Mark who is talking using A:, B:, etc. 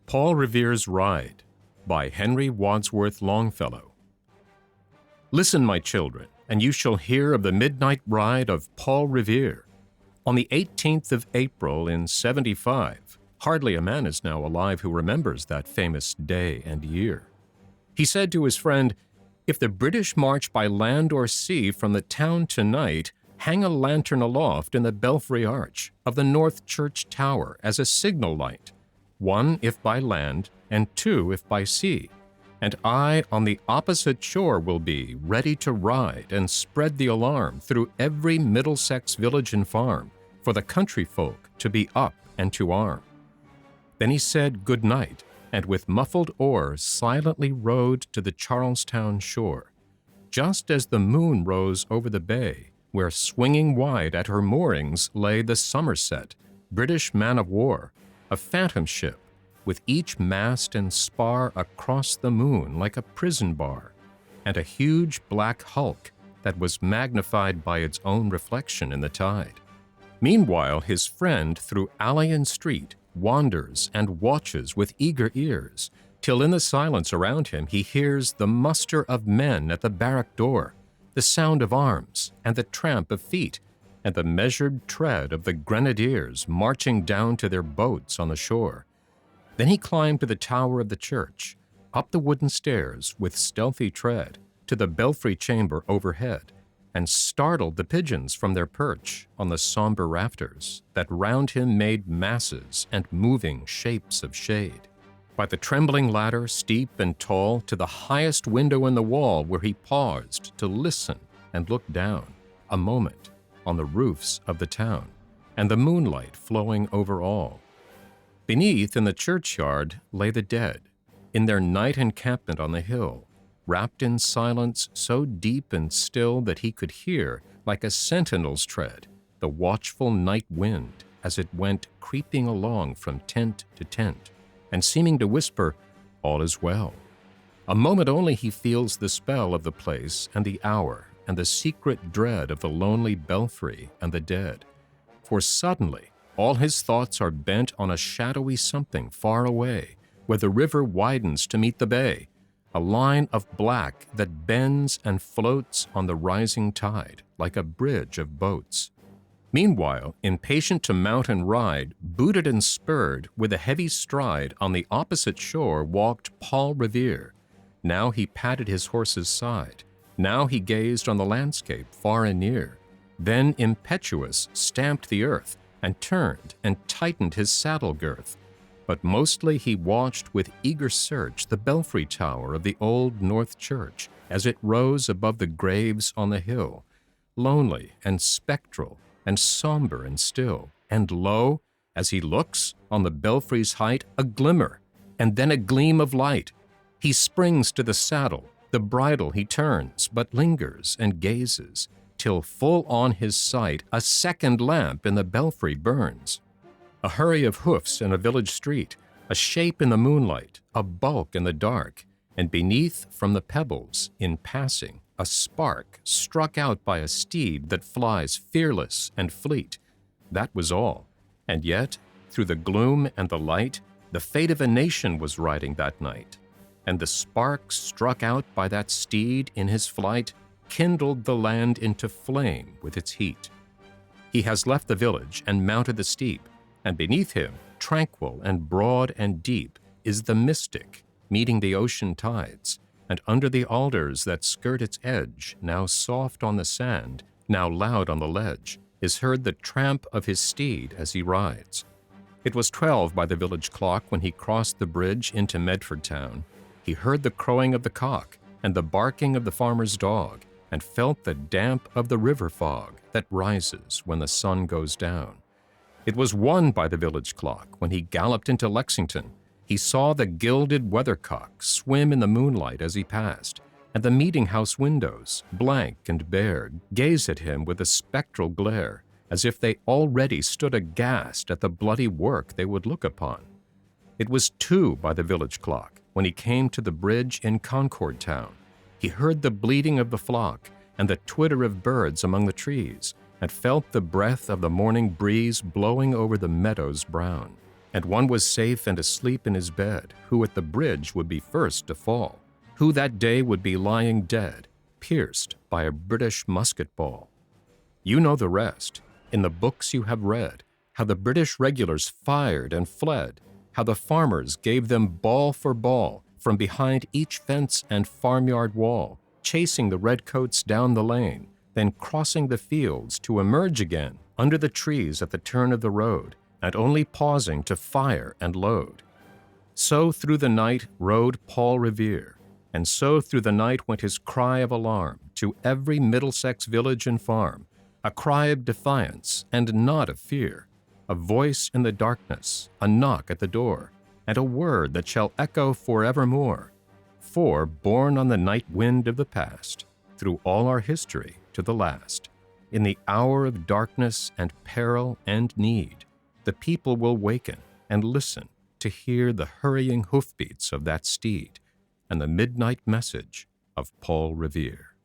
A: Paul Revere's Ride by Henry Wadsworth Longfellow. Listen, my children, and you shall hear of the midnight ride of Paul Revere. On the 18th of April in 75, hardly a man is now alive who remembers that famous day and year. He said to his friend, "If the British march by land or sea from the town tonight, hang a lantern aloft in the belfry arch of the North Church Tower as a signal light, one if by land, and two if by sea. And I on the opposite shore will be, ready to ride and spread the alarm through every Middlesex village and farm, for the country folk to be up and to arm." Then he said good night, and with muffled oars silently rowed to the Charlestown shore. Just as the moon rose over the bay, where swinging wide at her moorings lay the Somerset, British man-of-war, a phantom ship, with each mast and spar across the moon like a prison bar, and a huge black hulk that was magnified by its own reflection in the tide. Meanwhile his friend through alley and street wanders and watches with eager ears, till in the silence around him he hears the muster of men at the barrack door, the sound of arms and the tramp of feet, and the measured tread of the grenadiers marching down to their boats on the shore. Then he climbed to the tower of the church, up the wooden stairs with stealthy tread, to the belfry chamber overhead, and startled the pigeons from their perch on the somber rafters that round him made masses and moving shapes of shade. By the trembling ladder, steep and tall, to the highest window in the wall, where he paused to listen and look down a moment on the roofs of the town, and the moonlight flowing over all. Beneath, in the churchyard, lay the dead, in their night encampment on the hill, wrapped in silence so deep and still that he could hear, like a sentinel's tread, the watchful night wind as it went creeping along from tent to tent, and seeming to whisper, "All is well." A moment only he feels the spell of the place and the hour, and the secret dread of the lonely belfry and the dead. For suddenly all his thoughts are bent on a shadowy something far away, where the river widens to meet the bay, a line of black that bends and floats on the rising tide like a bridge of boats. Meanwhile, impatient to mount and ride, booted and spurred, with a heavy stride on the opposite shore walked Paul Revere. Now he patted his horse's side. Now he gazed on the landscape far and near. Then impetuous stamped the earth, and turned and tightened his saddle girth. But mostly he watched with eager search the belfry tower of the old North Church as it rose above the graves on the hill, lonely and spectral and somber and still. And lo, as he looks on the belfry's height, a glimmer, and then a gleam of light. He springs to the saddle, the bridle he turns, but lingers and gazes, till full on his sight a second lamp in the belfry burns. A hurry of hoofs in a village street, a shape in the moonlight, a bulk in the dark, and beneath from the pebbles, in passing, a spark struck out by a steed that flies fearless and fleet. That was all, and yet, through the gloom and the light, the fate of a nation was riding that night, and the spark struck out by that steed in his flight kindled the land into flame with its heat. He has left the village and mounted the steep, and beneath him, tranquil and broad and deep, is the mystic, meeting the ocean tides, and under the alders that skirt its edge, now soft on the sand, now loud on the ledge, is heard the tramp of his steed as he rides. It was 12 by the village clock when he crossed the bridge into Medford town. He heard the crowing of the cock and the barking of the farmer's dog, and felt the damp of the river fog that rises when the sun goes down. It was 1 by the village clock when he galloped into Lexington. He saw the gilded weathercock swim in the moonlight as he passed, and the meeting-house windows, blank and bare, gaze at him with a spectral glare, as if they already stood aghast at the bloody work they would look upon. It was 2 by the village clock when he came to the bridge in Concord town. He heard the bleating of the flock and the twitter of birds among the trees, and felt the breath of the morning breeze blowing over the meadows brown. And one was safe and asleep in his bed, who at the bridge would be first to fall, who that day would be lying dead, pierced by a British musket ball. You know the rest. In the books you have read, how the British regulars fired and fled, how the farmers gave them ball for ball from behind each fence and farmyard wall, chasing the redcoats down the lane, then crossing the fields to emerge again under the trees at the turn of the road, and only pausing to fire and load. So through the night rode Paul Revere, and so through the night went his cry of alarm to every Middlesex village and farm, a cry of defiance and not of fear, a voice in the darkness, a knock at the door, and a word that shall echo forevermore. For, born on the night wind of the past, through all our history to the last, in the hour of darkness and peril and need, the people will waken and listen to hear the hurrying hoofbeats of that steed and the midnight message of Paul Revere.